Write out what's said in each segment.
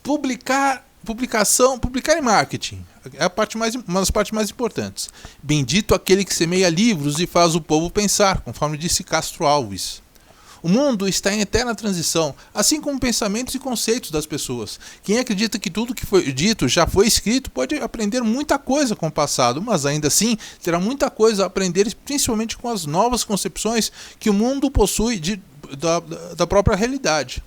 Publicar e marketing é uma das partes mais importantes. Bendito aquele que semeia livros e faz o povo pensar, conforme disse Castro Alves. O mundo está em eterna transição, assim como pensamentos e conceitos das pessoas. Quem acredita que tudo que foi dito já foi escrito pode aprender muita coisa com o passado, mas ainda assim terá muita coisa a aprender, principalmente com as novas concepções que o mundo possui da própria realidade.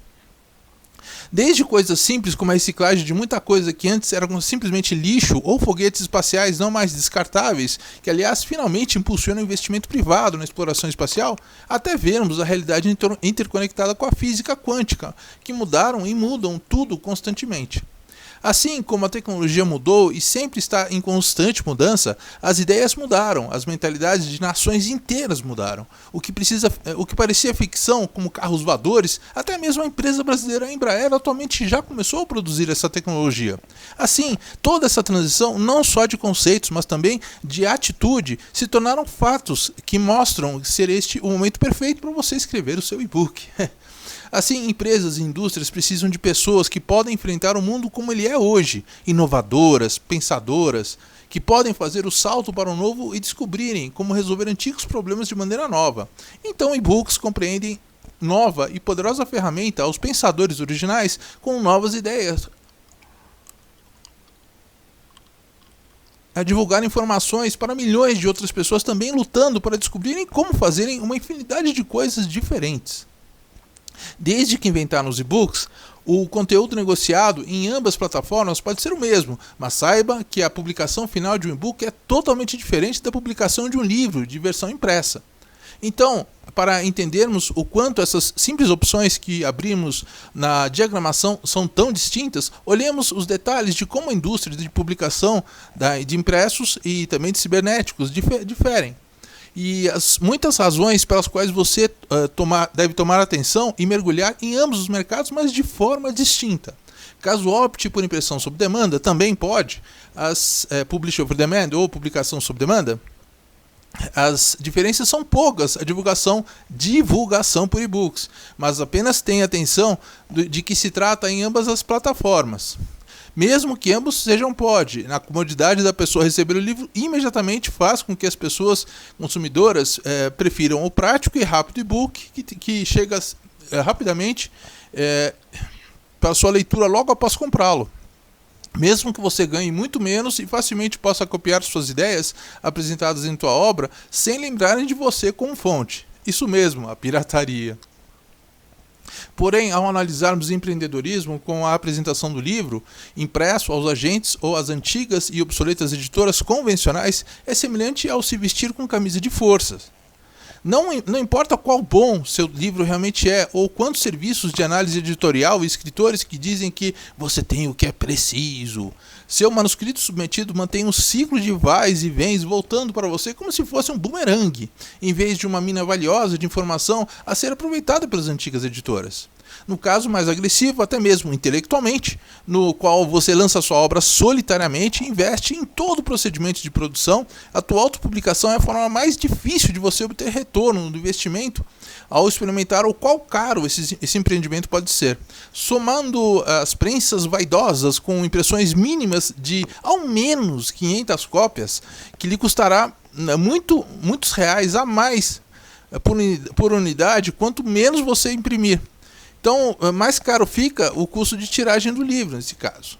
Desde coisas simples como a reciclagem de muita coisa que antes era simplesmente lixo ou foguetes espaciais não mais descartáveis, que aliás finalmente impulsionam o investimento privado na exploração espacial, até vermos a realidade interconectada com a física quântica, que mudaram e mudam tudo constantemente. Assim como a tecnologia mudou e sempre está em constante mudança, as ideias mudaram, as mentalidades de nações inteiras mudaram. O que parecia ficção, como carros voadores, até mesmo a empresa brasileira Embraer atualmente já começou a produzir essa tecnologia. Assim, toda essa transição, não só de conceitos, mas também de atitude, se tornaram fatos que mostram ser este o momento perfeito para você escrever o seu e-book. Assim, empresas e indústrias precisam de pessoas que podem enfrentar o mundo como ele é hoje, inovadoras, pensadoras, que podem fazer o salto para o novo e descobrirem como resolver antigos problemas de maneira nova. Então, e-books compreendem nova e poderosa ferramenta aos pensadores originais com novas ideias, a divulgar informações para milhões de outras pessoas também lutando para descobrirem como fazerem uma infinidade de coisas diferentes. Desde que inventaram os e-books, o conteúdo negociado em ambas plataformas pode ser o mesmo, mas saiba que a publicação final de um e-book é totalmente diferente da publicação de um livro de versão impressa. Então, para entendermos o quanto essas simples opções que abrimos na diagramação são tão distintas, olhemos os detalhes de como a indústria de publicação de impressos e também de cibernéticos diferem. E muitas razões pelas quais você deve tomar atenção e mergulhar em ambos os mercados, mas de forma distinta. Caso opte por impressão sob demanda, também pode, publish over demand ou publicação sob demanda, as diferenças são poucas, a divulgação por e-books, mas apenas tenha atenção de que se trata em ambas as plataformas. Mesmo que ambos sejam na comodidade da pessoa receber o livro, imediatamente faz com que as pessoas consumidoras prefiram o prático e rápido e-book, que chega rapidamente para sua leitura logo após comprá-lo. Mesmo que você ganhe muito menos e facilmente possa copiar suas ideias apresentadas em tua obra sem lembrarem de você como fonte. Isso mesmo, a pirataria. Porém, ao analisarmos empreendedorismo com a apresentação do livro, impresso aos agentes ou às antigas e obsoletas editoras convencionais, é semelhante ao se vestir com camisa de forças. Não importa qual bom seu livro realmente é, ou quantos serviços de análise editorial e escritores que dizem que você tem o que é preciso. Seu manuscrito submetido mantém um ciclo de vais e vens voltando para você como se fosse um bumerangue, em vez de uma mina valiosa de informação a ser aproveitada pelas antigas editoras. No caso mais agressivo, até mesmo intelectualmente, no qual você lança sua obra solitariamente e investe em todo o procedimento de produção, a tua autopublicação é a forma mais difícil de você obter retorno do investimento ao experimentar o qual caro esse empreendimento pode ser. Somando as prensas vaidosas com impressões mínimas de ao menos 500 cópias, que lhe custará muitos reais a mais por unidade, quanto menos você imprimir. Então, mais caro fica o custo de tiragem do livro, nesse caso.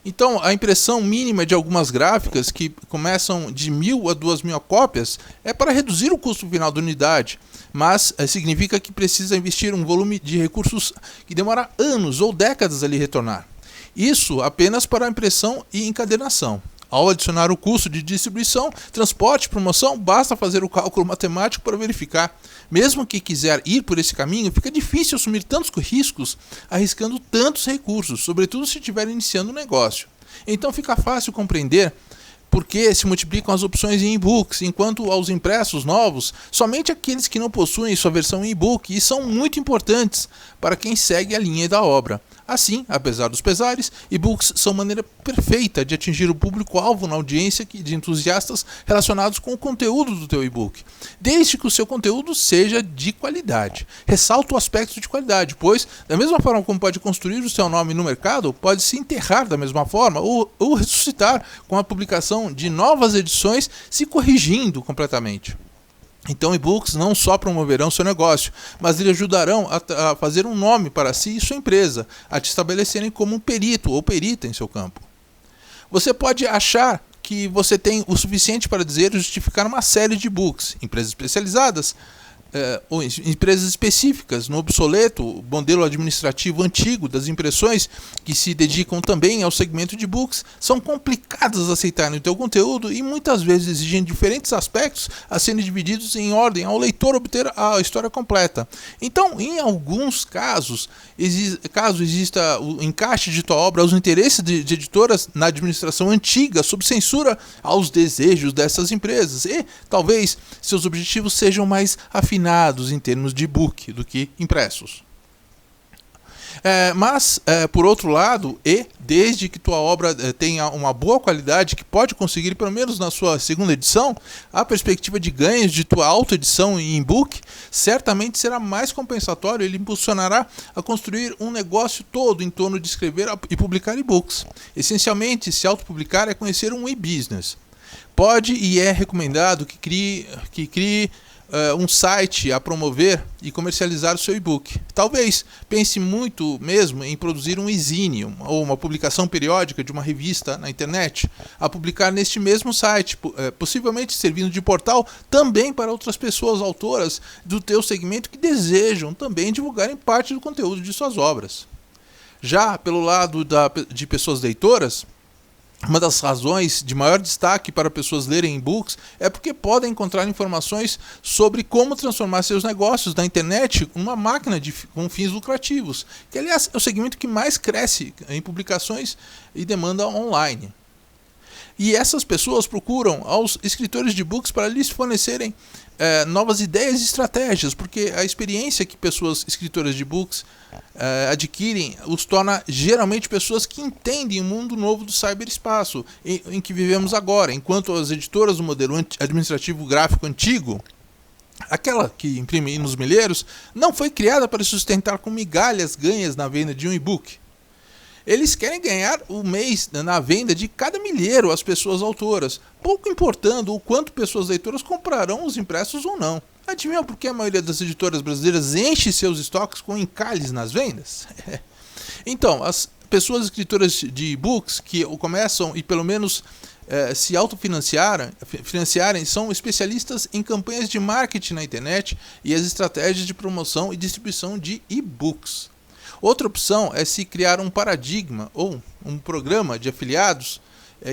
Então, a impressão mínima de algumas gráficas, que começam de 1.000 a 2.000 cópias, é para reduzir o custo final da unidade, mas significa que precisa investir um volume de recursos que demora anos ou décadas a lhe retornar. Isso apenas para a impressão e encadernação. Ao adicionar o custo de distribuição, transporte e promoção, basta fazer o cálculo matemático para verificar. Mesmo que quiser ir por esse caminho, fica difícil assumir tantos riscos, arriscando tantos recursos, sobretudo se estiver iniciando um negócio. Então fica fácil compreender por que se multiplicam as opções em e-books, enquanto aos impressos novos, somente aqueles que não possuem sua versão em e-book e são muito importantes para quem segue a linha da obra. Assim, apesar dos pesares, e-books são maneira perfeita de atingir o público-alvo na audiência de entusiastas relacionados com o conteúdo do teu e-book, desde que o seu conteúdo seja de qualidade. Ressalto o aspecto de qualidade, pois, da mesma forma como pode construir o seu nome no mercado, pode se enterrar da mesma forma ou ressuscitar com a publicação de novas edições, se corrigindo completamente. Então, e-books não só promoverão seu negócio, mas lhe ajudarão a fazer um nome para si e sua empresa, a te estabelecerem como um perito ou perita em seu campo. Você pode achar que você tem o suficiente para dizer e justificar uma série de e-books, empresas especializadas, ou empresas específicas no obsoleto modelo administrativo antigo das impressões que se dedicam também ao segmento de books são complicadas a aceitarem o teu conteúdo e muitas vezes exigem diferentes aspectos a serem divididos em ordem ao leitor obter a história completa. Então, em alguns casos, caso exista o encaixe de tua obra aos interesses de editoras na administração antiga, sob censura aos desejos dessas empresas e talvez seus objetivos sejam mais afinados em termos de e-book do que impressos. Mas, por outro lado, desde que tua obra tenha uma boa qualidade, que pode conseguir, pelo menos na sua segunda edição, a perspectiva de ganhos de tua autoedição em e-book certamente será mais compensatório. Ele impulsionará a construir um negócio todo em torno de escrever e publicar e-books. Essencialmente, se autopublicar é conhecer um e-business. Pode e é recomendado que crie um site a promover e comercializar o seu e-book. Talvez pense muito mesmo em produzir um e-zine ou uma publicação periódica de uma revista na internet, a publicar neste mesmo site, possivelmente servindo de portal também para outras pessoas autoras do teu segmento que desejam também divulgarem parte do conteúdo de suas obras. Já pelo lado de pessoas leitoras, uma das razões de maior destaque para pessoas lerem e-books é porque podem encontrar informações sobre como transformar seus negócios na internet numa máquina com fins lucrativos, que aliás é o segmento que mais cresce em publicações e demanda online. E essas pessoas procuram aos escritores de e-books para lhes fornecerem novas ideias e estratégias, porque a experiência que pessoas escritoras de e-books adquirem os torna geralmente pessoas que entendem o mundo novo do cyberespaço em que vivemos agora, enquanto as editoras do modelo administrativo gráfico antigo, aquela que imprime nos milheiros, não foi criada para sustentar com migalhas ganhas na venda de um e-book. Eles querem ganhar o mês na venda de cada milheiro as pessoas autoras, pouco importando o quanto pessoas leitoras comprarão os impressos ou não. Adivinha por que a maioria das editoras brasileiras enche seus estoques com encalhes nas vendas? Então, as pessoas escritoras de e-books que começam e pelo menos se autofinanciarem são especialistas em campanhas de marketing na internet e as estratégias de promoção e distribuição de e-books. Outra opção é se criar um paradigma ou um programa de afiliados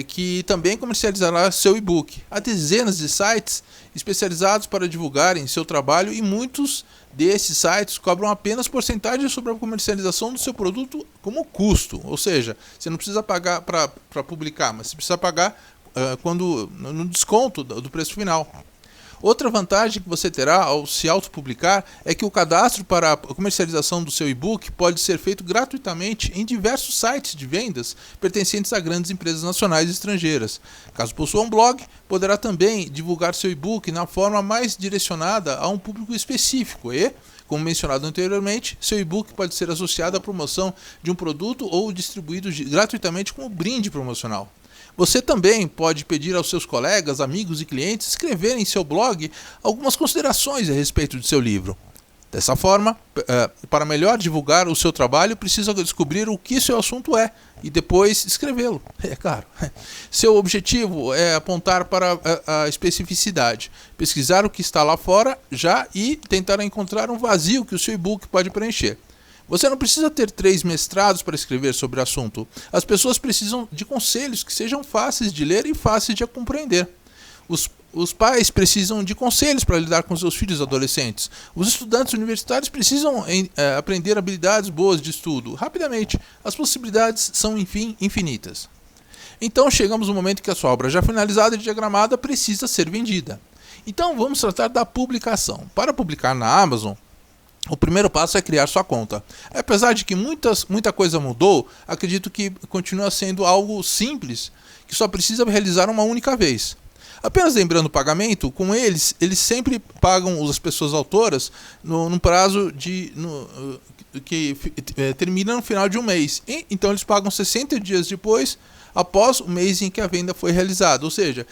que também comercializará seu e-book. Há dezenas de sites especializados para divulgarem seu trabalho e muitos desses sites cobram apenas porcentagem sobre a comercialização do seu produto como custo. Ou seja, você não precisa pagar para publicar, mas você precisa pagar no desconto do preço final. Outra vantagem que você terá ao se autopublicar é que o cadastro para a comercialização do seu e-book pode ser feito gratuitamente em diversos sites de vendas pertencentes a grandes empresas nacionais e estrangeiras. Caso possua um blog, poderá também divulgar seu e-book na forma mais direcionada a um público específico e, como mencionado anteriormente, seu e-book pode ser associado à promoção de um produto ou distribuído gratuitamente como brinde promocional. Você também pode pedir aos seus colegas, amigos e clientes escreverem em seu blog algumas considerações a respeito de seu livro. Dessa forma, para melhor divulgar o seu trabalho, precisa descobrir o que seu assunto é e depois escrevê-lo. É claro. Seu objetivo é apontar para a especificidade, pesquisar o que está lá fora já e tentar encontrar um vazio que o seu e-book pode preencher. Você não precisa ter 3 mestrados para escrever sobre o assunto. As pessoas precisam de conselhos que sejam fáceis de ler e fáceis de compreender. Os pais precisam de conselhos para lidar com seus filhos adolescentes. Os estudantes universitários precisam aprender habilidades boas de estudo. Rapidamente, as possibilidades são, enfim, infinitas. Então chegamos no momento que a sua obra já finalizada e diagramada precisa ser vendida. Então vamos tratar da publicação. Para publicar na Amazon, O primeiro passo é criar sua conta. Apesar de que muita coisa mudou, acredito que continua sendo algo simples, que só precisa realizar uma única vez. Apenas lembrando o pagamento, com eles sempre pagam as pessoas autoras num prazo que termina no final de um mês. Então eles pagam 60 dias depois, após o mês em que a venda foi realizada. Ou seja,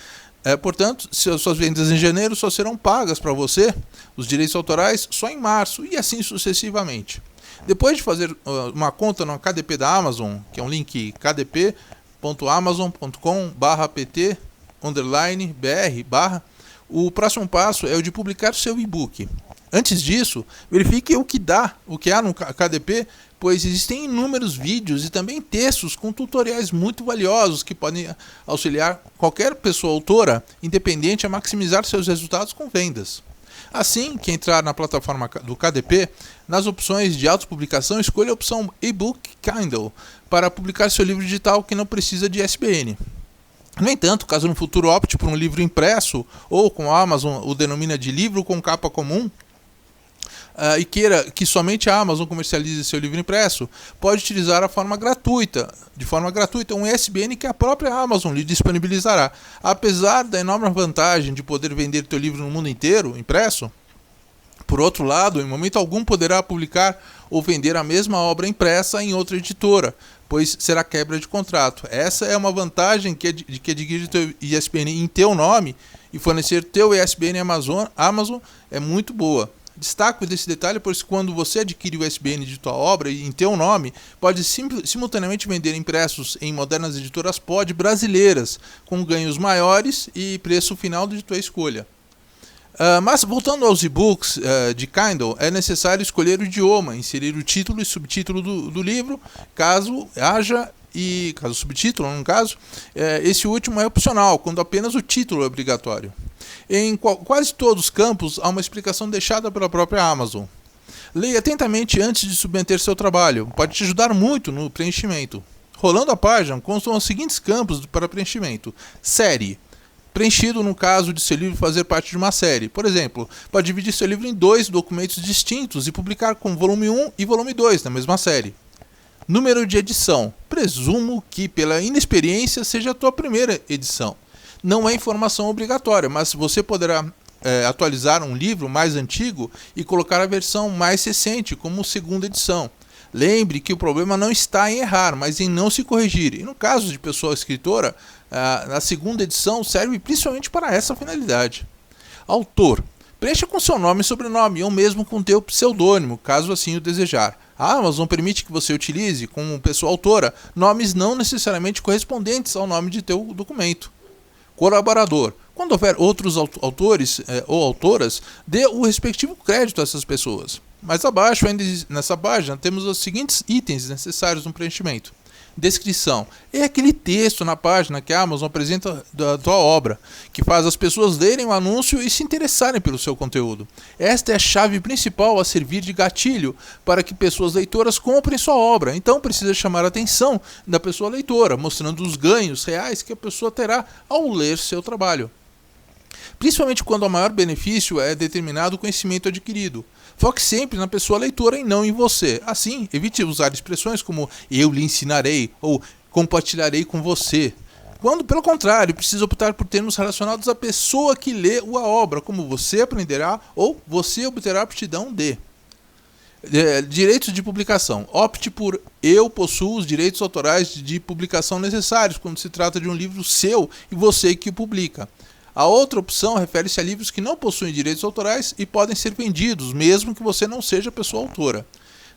portanto, se as suas vendas em janeiro só serão pagas para você, os direitos autorais, só em março e assim sucessivamente. Depois de fazer uma conta no KDP da Amazon, que é um link kdp.amazon.com/pt_br/, o próximo passo é o de publicar seu e-book. Antes disso, verifique o que há no KDP, pois existem inúmeros vídeos e também textos com tutoriais muito valiosos que podem auxiliar qualquer pessoa autora independente a maximizar seus resultados com vendas. Assim que entrar na plataforma do KDP, nas opções de autopublicação, escolha a opção e-book Kindle para publicar seu livro digital que não precisa de ISBN. No entanto, caso no futuro opte por um livro impresso ou, como a Amazon o denomina de livro com capa comum, e queira que somente a Amazon comercialize seu livro impresso, pode utilizar de forma gratuita, um ISBN que a própria Amazon lhe disponibilizará. Apesar da enorme vantagem de poder vender seu livro no mundo inteiro, impresso, por outro lado, em momento algum poderá publicar ou vender a mesma obra impressa em outra editora, pois será quebra de contrato. Essa é uma vantagem que adquirir teu ISBN em teu nome e fornecer teu ISBN Amazon é muito boa. Destaco desse detalhe, pois quando você adquire o ISBN de tua obra e em teu nome, pode simultaneamente vender impressos em modernas editoras pod brasileiras, com ganhos maiores e preço final de tua escolha. Mas voltando aos e-books de Kindle, é necessário escolher o idioma, inserir o título e subtítulo do livro, caso subtítulo, no caso, esse último é opcional, quando apenas o título é obrigatório. Em quase todos os campos há uma explicação deixada pela própria Amazon. Leia atentamente antes de submeter seu trabalho, pode te ajudar muito no preenchimento. Rolando a página, constam os seguintes campos para preenchimento. Série. Preenchido no caso de seu livro fazer parte de uma série. Por exemplo, pode dividir seu livro em 2 documentos distintos e publicar com volume 1 e volume 2 na mesma série. Número de edição. Presumo que pela inexperiência seja a tua primeira edição. Não é informação obrigatória, mas você poderá atualizar um livro mais antigo e colocar a versão mais recente como segunda edição. Lembre que o problema não está em errar, mas em não se corrigir. E no caso de pessoa escritora, a segunda edição serve principalmente para essa finalidade. Autor. Preencha com seu nome e sobrenome, ou mesmo com teu pseudônimo, caso assim o desejar. A Amazon permite que você utilize, como pessoa autora, nomes não necessariamente correspondentes ao nome de teu documento. Colaborador. Quando houver outros autores ou autoras, dê o respectivo crédito a essas pessoas. Mais abaixo, ainda nessa página, temos os seguintes itens necessários no preenchimento. Descrição. É aquele texto na página que a Amazon apresenta da tua obra, que faz as pessoas lerem o anúncio e se interessarem pelo seu conteúdo. Esta é a chave principal a servir de gatilho para que pessoas leitoras comprem sua obra. Então precisa chamar a atenção da pessoa leitora, mostrando os ganhos reais que a pessoa terá ao ler seu trabalho. Principalmente quando o maior benefício é determinado conhecimento adquirido. Foque sempre na pessoa leitora e não em você. Assim, evite usar expressões como eu lhe ensinarei ou compartilharei com você. Quando, pelo contrário, precisa optar por termos relacionados à pessoa que lê a obra, como você aprenderá ou você obterá aptidão de. Direitos de publicação. Opte por eu possuo os direitos autorais de publicação necessários quando se trata de um livro seu e você que o publica. A outra opção refere-se a livros que não possuem direitos autorais e podem ser vendidos, mesmo que você não seja pessoa autora.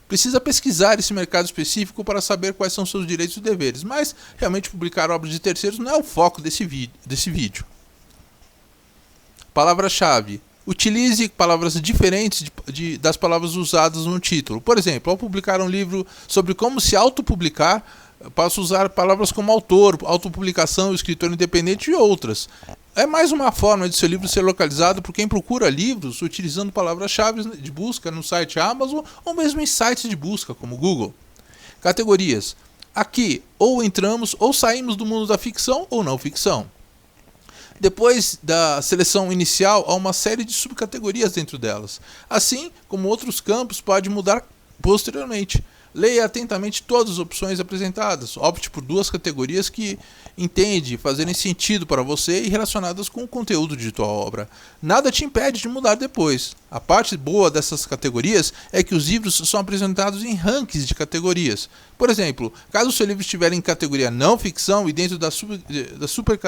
Precisa pesquisar esse mercado específico para saber quais são seus direitos e deveres, mas realmente publicar obras de terceiros não é o foco desse vídeo. Palavra-chave. Utilize palavras diferentes das palavras usadas no título. Por exemplo, ao publicar um livro sobre como se autopublicar, posso usar palavras como autor, autopublicação, escritor independente e outras. É mais uma forma de seu livro ser localizado por quem procura livros utilizando palavras-chave de busca no site Amazon ou mesmo em sites de busca como Google. Categorias. Aqui, ou entramos ou saímos do mundo da ficção ou não ficção. Depois da seleção inicial, há uma série de subcategorias dentro delas. Assim como outros campos, pode mudar posteriormente. Leia atentamente todas as opções apresentadas. Opte por 2 categorias que entende fazerem sentido para você e relacionadas com o conteúdo de tua obra. Nada te impede de mudar depois. A parte boa dessas categorias é que os livros são apresentados em rankings de categorias. Por exemplo, caso o seu livro estiver em categoria não ficção e dentro das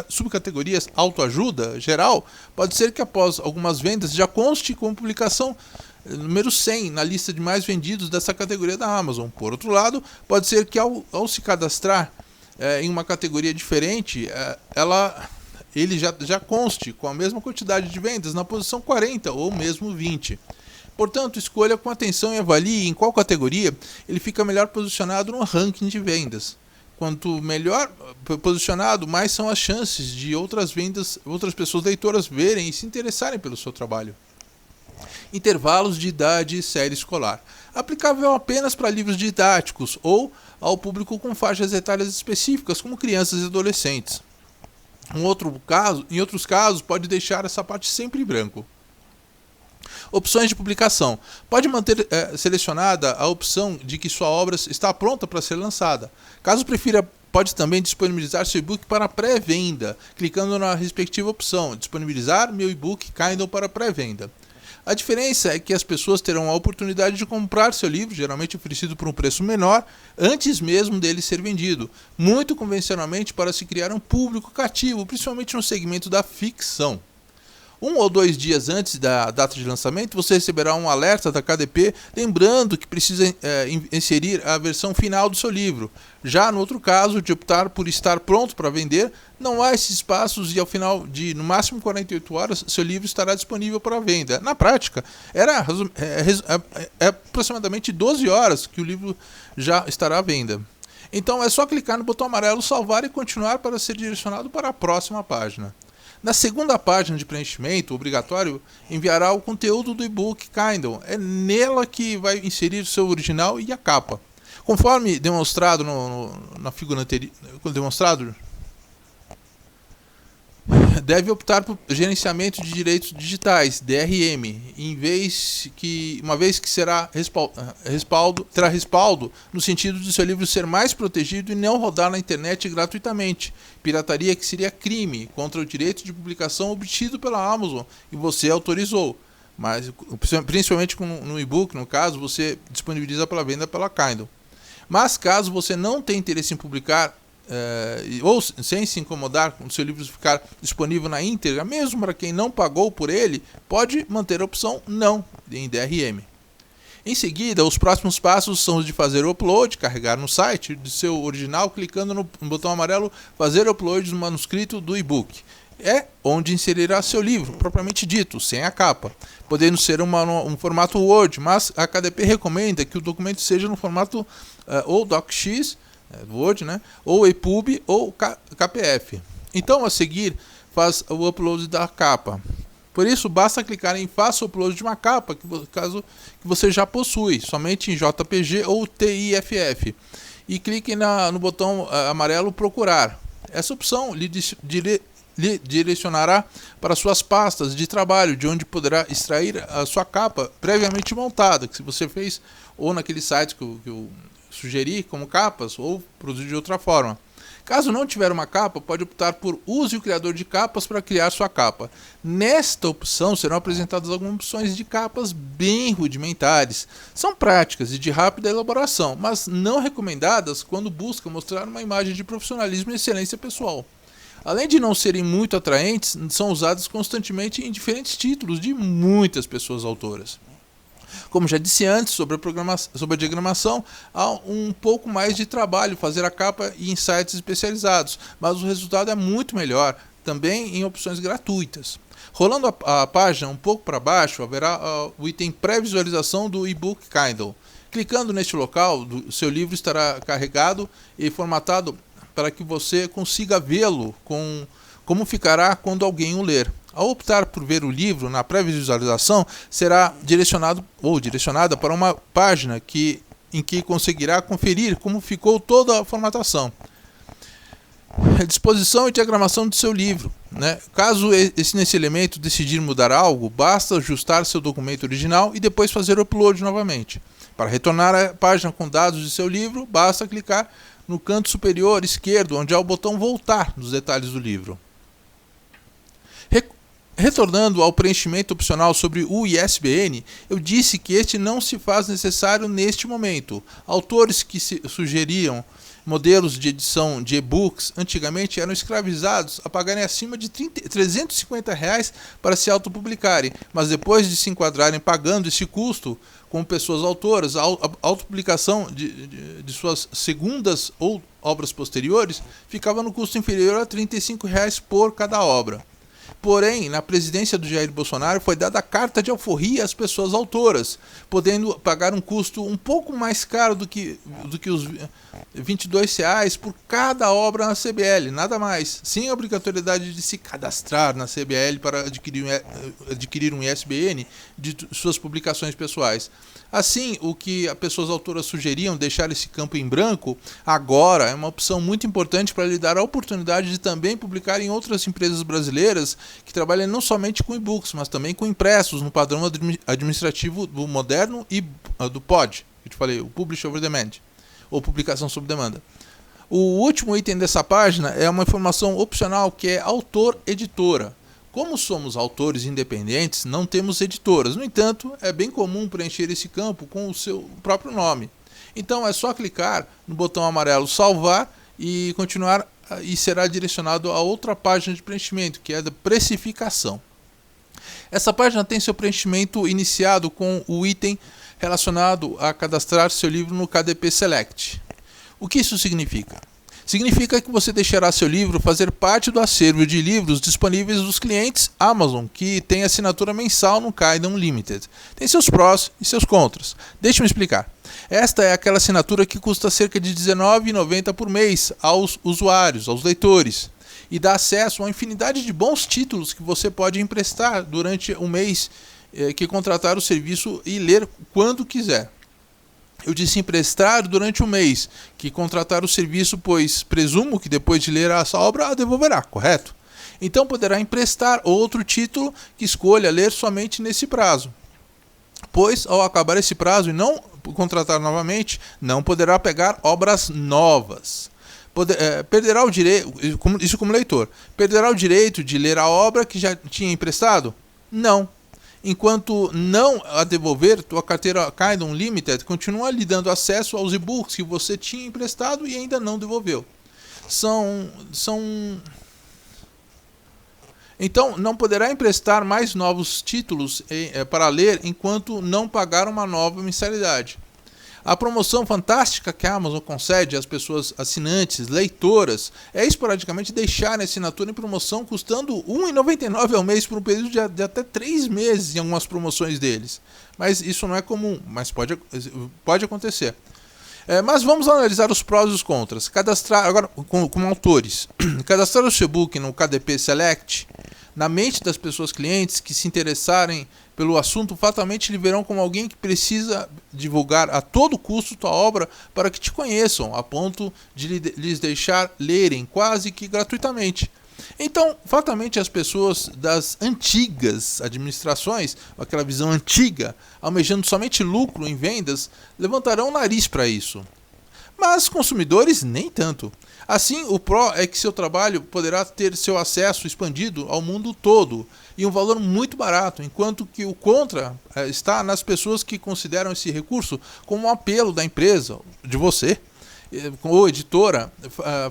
subcategorias autoajuda geral, pode ser que após algumas vendas já conste como publicação número 100 na lista de mais vendidos dessa categoria da Amazon. Por outro lado, pode ser que ao se cadastrar em uma categoria diferente, ele já conste com a mesma quantidade de vendas na posição 40 ou mesmo 20. Portanto, escolha com atenção e avalie em qual categoria ele fica melhor posicionado no ranking de vendas. Quanto melhor posicionado, mais são as chances de outras pessoas leitoras verem e se interessarem pelo seu trabalho. Intervalos de idade e série escolar. Aplicável apenas para livros didáticos ou ao público com faixas etárias específicas, como crianças e adolescentes. Em outros casos, pode deixar essa parte sempre em branco. Opções de publicação. Pode manter selecionada a opção de que sua obra está pronta para ser lançada. Caso prefira, pode também disponibilizar seu e-book para pré-venda, clicando na respectiva opção, disponibilizar meu e-book Kindle para pré-venda. A diferença é que as pessoas terão a oportunidade de comprar seu livro, geralmente oferecido por um preço menor, antes mesmo dele ser vendido, muito convencionalmente para se criar um público cativo, principalmente no segmento da ficção. 1 ou 2 dias antes da data de lançamento, você receberá um alerta da KDP lembrando que precisa inserir a versão final do seu livro. Já no outro caso, de optar por estar pronto para vender, não há esses passos e ao final de no máximo 48 horas, seu livro estará disponível para venda. Na prática, é aproximadamente 12 horas que o livro já estará à venda. Então é só clicar no botão amarelo salvar e continuar para ser direcionado para a próxima página. Na segunda página de preenchimento obrigatório, enviará o conteúdo do e-book Kindle. É nela que vai inserir o seu original e a capa. Conforme demonstrado na figura anterior, deve optar por gerenciamento de direitos digitais, DRM, uma vez que terá respaldo no sentido de seu livro ser mais protegido e não rodar na internet gratuitamente. Pirataria que seria crime contra o direito de publicação obtido pela Amazon e você autorizou. Mas, principalmente no e-book, no caso, você disponibiliza para venda pela Kindle. Mas caso você não tenha interesse em publicar, ou sem se incomodar com o seu livro ficar disponível na íntegra, mesmo para quem não pagou por ele, pode manter a opção não em DRM. Em seguida, os próximos passos são os de fazer o upload, carregar no site de seu original, clicando no botão amarelo fazer upload do manuscrito do e-book. É onde inserirá seu livro, propriamente dito, sem a capa, podendo ser um formato Word, mas a KDP recomenda que o documento seja no formato ou DocX, Word, ou EPUB ou KPF. Então, a seguir, faz o upload da capa. Por isso, basta clicar em faça o upload de uma capa, caso que você já possui, somente em JPG ou TIFF. E clique no botão amarelo procurar. Essa opção lhe direcionará para suas pastas de trabalho, de onde poderá extrair a sua capa previamente montada, que se você fez ou naquele site que eu sugeri como capas, ou produzir de outra forma. Caso não tiver uma capa, pode optar por use o criador de capas para criar sua capa. Nesta opção serão apresentadas algumas opções de capas bem rudimentares. São práticas e de rápida elaboração, mas não recomendadas quando busca mostrar uma imagem de profissionalismo e excelência pessoal. Além de não serem muito atraentes, são usadas constantemente em diferentes títulos de muitas pessoas autoras. Como já disse antes, sobre a diagramação, há um pouco mais de trabalho fazer a capa em sites especializados, mas o resultado é muito melhor, também em opções gratuitas. Rolando a página um pouco para baixo, haverá o item pré-visualização do e-book Kindle. Clicando neste local, o seu livro estará carregado e formatado para que você consiga vê-lo como ficará quando alguém o ler. Ao optar por ver o livro na pré-visualização, será direcionada para uma página em que conseguirá conferir como ficou toda a formatação. A disposição e diagramação do seu livro. né? Caso nesse elemento decidir mudar algo, basta ajustar seu documento original e depois fazer o upload novamente. Para retornar à página com dados de seu livro, basta clicar no canto superior esquerdo, onde há o botão voltar nos detalhes do livro. Retornando ao preenchimento opcional sobre o ISBN, eu disse que este não se faz necessário neste momento. Autores que sugeriam modelos de edição de e-books antigamente eram escravizados a pagarem acima de R$350 para se autopublicarem, mas depois de se enquadrarem pagando esse custo como pessoas autoras, a autopublicação de suas segundas ou obras posteriores ficava no custo inferior a R$35 por cada obra. Porém, na presidência do Jair Bolsonaro foi dada a carta de alforria às pessoas autoras, podendo pagar um custo um pouco mais caro do que os R$22 por cada obra na CBL, nada mais, sem a obrigatoriedade de se cadastrar na CBL para adquirir um ISBN de suas publicações pessoais. Assim, o que as pessoas autoras sugeriam, deixar esse campo em branco, agora é uma opção muito importante para lhe dar a oportunidade de também publicar em outras empresas brasileiras que trabalham não somente com e-books, mas também com impressos no padrão administrativo do moderno e do POD, que eu te falei, o Publish Over Demand, ou publicação sob demanda. O último item dessa página é uma informação opcional que é autor-editora. Como somos autores independentes, não temos editoras. No entanto, é bem comum preencher esse campo com o seu próprio nome. Então é só clicar no botão amarelo salvar e continuar, e será direcionado a outra página de preenchimento, que é a da precificação. Essa página tem seu preenchimento iniciado com o item relacionado a cadastrar seu livro no KDP Select. O que isso significa? Significa que você deixará seu livro fazer parte do acervo de livros disponíveis dos clientes Amazon, que tem assinatura mensal no Kindle Unlimited. Tem seus prós e seus contras. Deixe-me explicar. Esta é aquela assinatura que custa cerca de R$19,90 por mês aos usuários, aos leitores, e dá acesso a uma infinidade de bons títulos que você pode emprestar durante um mês que contratar o serviço e ler quando quiser. Eu disse emprestar durante um mês, que contratar o serviço, pois presumo que depois de ler essa obra a devolverá, correto? Então poderá emprestar outro título que escolha ler somente nesse prazo. Pois, ao acabar esse prazo e não contratar novamente, não poderá pegar obras novas. Perderá o direito, isso como leitor, perderá o direito de ler a obra que já tinha emprestado? Não. Enquanto não a devolver, tua carteira Kindle Unlimited continua lhe dando acesso aos e-books que você tinha emprestado e ainda não devolveu. Então, não poderá emprestar mais novos títulos para ler enquanto não pagar uma nova mensalidade. A promoção fantástica que a Amazon concede às pessoas assinantes, leitoras, é esporadicamente deixar a assinatura em promoção custando R$ 1,99 ao mês por um período de até 3 meses em algumas promoções deles. Mas isso não é comum, mas pode acontecer. Mas vamos analisar os prós e os contras. Cadastrar, agora como autores, cadastrar o seu e-book no KDP Select, na mente das pessoas clientes que se interessarem pelo assunto, fatalmente lhe verão como alguém que precisa divulgar a todo custo tua obra para que te conheçam, a ponto de lhes deixar lerem quase que gratuitamente. Então, fatalmente as pessoas das antigas administrações, aquela visão antiga, almejando somente lucro em vendas, levantarão o nariz para isso. Mas consumidores nem tanto. Assim, o pró é que seu trabalho poderá ter seu acesso expandido ao mundo todo e um valor muito barato, enquanto que o contra está nas pessoas que consideram esse recurso como um apelo da empresa, de você, ou editora,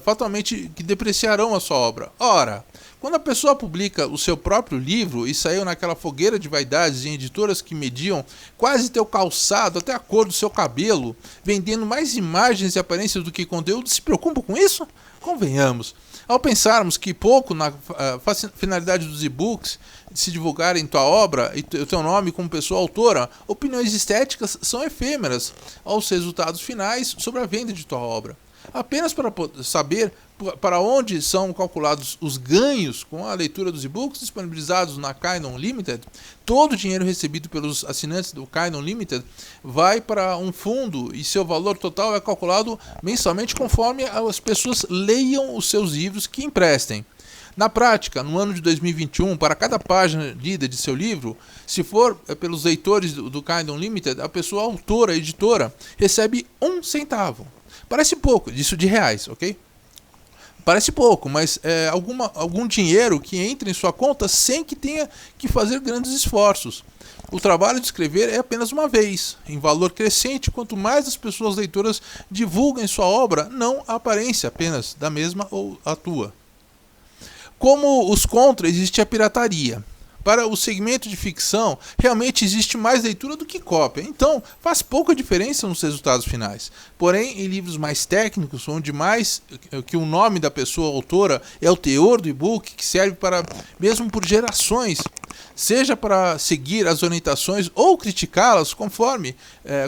fatalmente que depreciarão a sua obra. Ora, quando a pessoa publica o seu próprio livro e saiu naquela fogueira de vaidades em editoras que mediam quase teu calçado, até a cor do seu cabelo, vendendo mais imagens e aparências do que conteúdo, se preocupa com isso? Convenhamos. Ao pensarmos que pouco na finalidade dos e-books se divulgarem tua obra e o teu nome como pessoa autora, opiniões estéticas são efêmeras aos resultados finais sobre a venda de tua obra. Apenas para saber para onde são calculados os ganhos com a leitura dos e-books disponibilizados na Kindle Unlimited, todo o dinheiro recebido pelos assinantes do Kindle Unlimited vai para um fundo e seu valor total é calculado mensalmente conforme as pessoas leiam os seus livros que emprestem. Na prática, no ano de 2021, para cada página lida de seu livro, se for pelos leitores do Kindle Unlimited, a pessoa autora, editora, recebe 1 centavo. Parece pouco, isso de reais, ok? Parece pouco, mas é algum dinheiro que entra em sua conta sem que tenha que fazer grandes esforços. O trabalho de escrever é apenas uma vez, em valor crescente, quanto mais as pessoas leitoras divulguem sua obra, não a aparência apenas da mesma ou a tua. Como os contra, existe a pirataria. Para o segmento de ficção, realmente existe mais leitura do que cópia, então faz pouca diferença nos resultados finais. Porém, em livros mais técnicos, onde mais que o nome da pessoa autora é o teor do e-book, que serve para mesmo por gerações, seja para seguir as orientações ou criticá-las conforme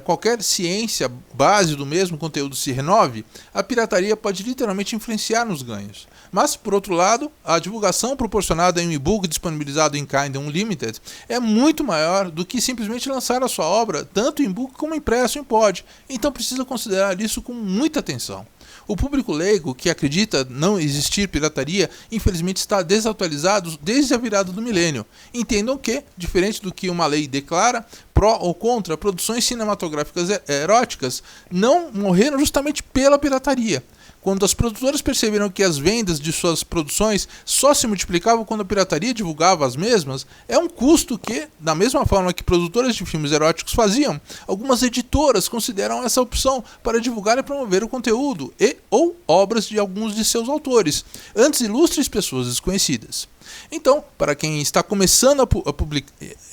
qualquer ciência base do mesmo conteúdo se renove, a pirataria pode literalmente influenciar nos ganhos. Mas, por outro lado, a divulgação proporcionada em um e-book disponibilizado em Kindle Unlimited é muito maior do que simplesmente lançar a sua obra, tanto em e-book como impresso em pod, então precisa considerar isso com muita atenção. O público leigo, que acredita não existir pirataria, infelizmente está desatualizado desde a virada do milênio. Entendam que, diferente do que uma lei declara, pró ou contra, produções cinematográficas eróticas não morreram justamente pela pirataria. Quando as produtoras perceberam que as vendas de suas produções só se multiplicavam quando a pirataria divulgava as mesmas, é um custo que, da mesma forma que produtoras de filmes eróticos faziam, algumas editoras consideram essa opção para divulgar e promover o conteúdo e ou obras de alguns de seus autores, antes ilustres pessoas desconhecidas. Então, para quem está começando a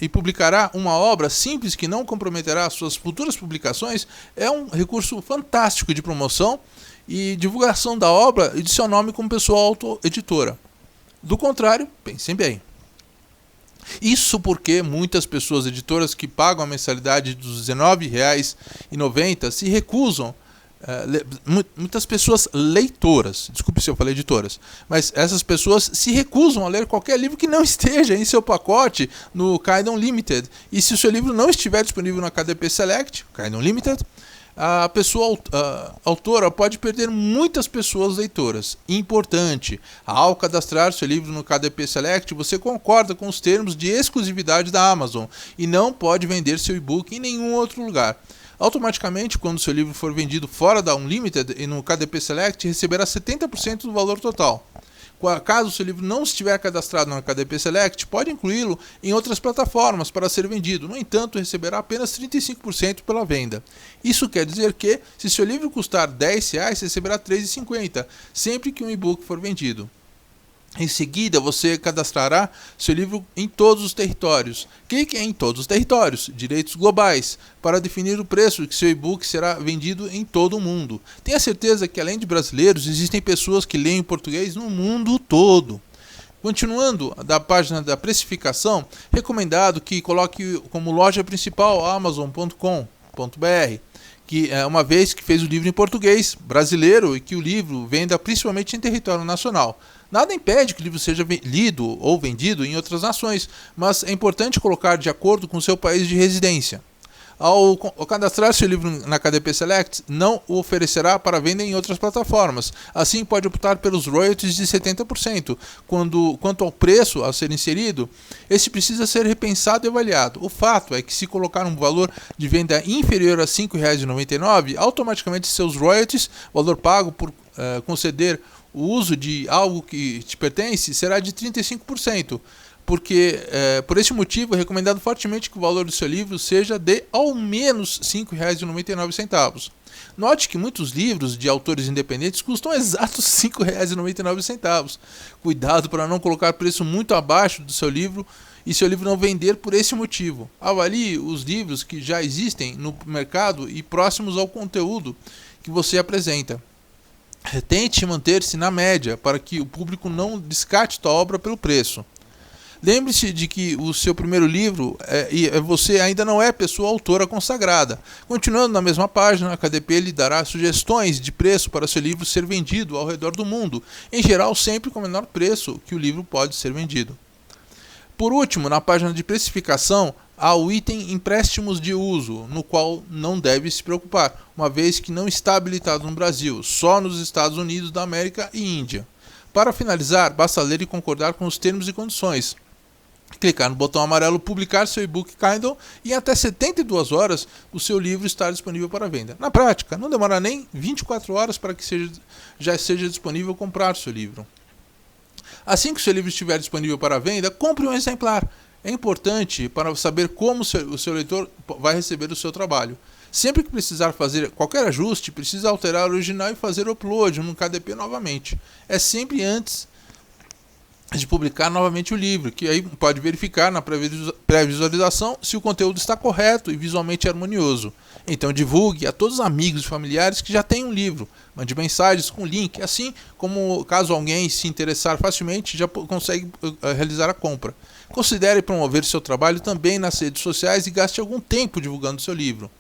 publicará uma obra simples que não comprometerá suas futuras publicações, é um recurso fantástico de promoção e divulgação da obra e de seu nome como pessoa auto-editora. Do contrário, pensem bem. Isso porque muitas pessoas editoras que pagam a mensalidade dos R$ 19,90 se recusam, muitas pessoas leitoras, desculpe se eu falei editoras, mas essas pessoas se recusam a ler qualquer livro que não esteja em seu pacote no Kindle Unlimited. E se o seu livro não estiver disponível na KDP Select, Kindle Unlimited, a pessoa autora pode perder muitas pessoas leitoras. Importante, ao cadastrar seu livro no KDP Select, você concorda com os termos de exclusividade da Amazon e não pode vender seu e-book em nenhum outro lugar. Automaticamente, quando seu livro for vendido fora da Unlimited e no KDP Select, receberá 70% do valor total. Caso seu livro não estiver cadastrado na KDP Select, pode incluí-lo em outras plataformas para ser vendido. No entanto, receberá apenas 35% pela venda. Isso quer dizer que, se seu livro custar R$10, receberá R$3,50, sempre que um e-book for vendido. Em seguida, você cadastrará seu livro em todos os territórios. Clique em todos os territórios, direitos globais, para definir o preço que seu e-book será vendido em todo o mundo. Tenha certeza que, além de brasileiros, existem pessoas que leem português no mundo todo. Continuando da página da precificação, recomendado que coloque como loja principal amazon.com.br, que uma vez que fez o livro em português brasileiro e que o livro venda principalmente em território nacional. Nada impede que o livro seja lido ou vendido em outras nações, mas é importante colocar de acordo com o seu país de residência. Ao cadastrar seu livro na KDP Select, não o oferecerá para venda em outras plataformas. Assim, pode optar pelos royalties de 70%. Quanto ao preço a ser inserido, esse precisa ser repensado e avaliado. O fato é que, se colocar um valor de venda inferior a R$ 5,99, automaticamente seus royalties, valor pago por conceder o uso de algo que te pertence, será de 35%. Porque, por esse motivo, é recomendado fortemente que o valor do seu livro seja de ao menos R$ 5,99. Note que muitos livros de autores independentes custam exatos R$ 5,99. Cuidado para não colocar preço muito abaixo do seu livro e seu livro não vender por esse motivo. Avalie os livros que já existem no mercado e próximos ao conteúdo que você apresenta. Tente manter-se na média para que o público não descarte sua obra pelo preço. Lembre-se de que o seu primeiro livro você ainda não é pessoa autora consagrada. Continuando na mesma página, a KDP lhe dará sugestões de preço para seu livro ser vendido ao redor do mundo, em geral sempre com o menor preço que o livro pode ser vendido. Por último, na página de precificação, há o item empréstimos de uso, no qual não deve se preocupar, uma vez que não está habilitado no Brasil, só nos Estados Unidos da América e Índia. Para finalizar, basta ler e concordar com os termos e condições. Clicar no botão amarelo publicar seu e-book Kindle e em até 72 horas o seu livro estará disponível para venda. Na prática, não demora nem 24 horas para que já seja disponível comprar seu livro. Assim que o seu livro estiver disponível para venda, compre um exemplar. É importante para saber como o seu leitor vai receber o seu trabalho. Sempre que precisar fazer qualquer ajuste, precisa alterar o original e fazer o upload no KDP novamente. É sempre antes de publicar novamente o livro, que aí pode verificar na pré-visualização se o conteúdo está correto e visualmente harmonioso. Então divulgue a todos os amigos e familiares que já têm um livro. Mande mensagens com link, assim como caso alguém se interessar facilmente, já consegue realizar a compra. Considere promover seu trabalho também nas redes sociais e gaste algum tempo divulgando seu livro.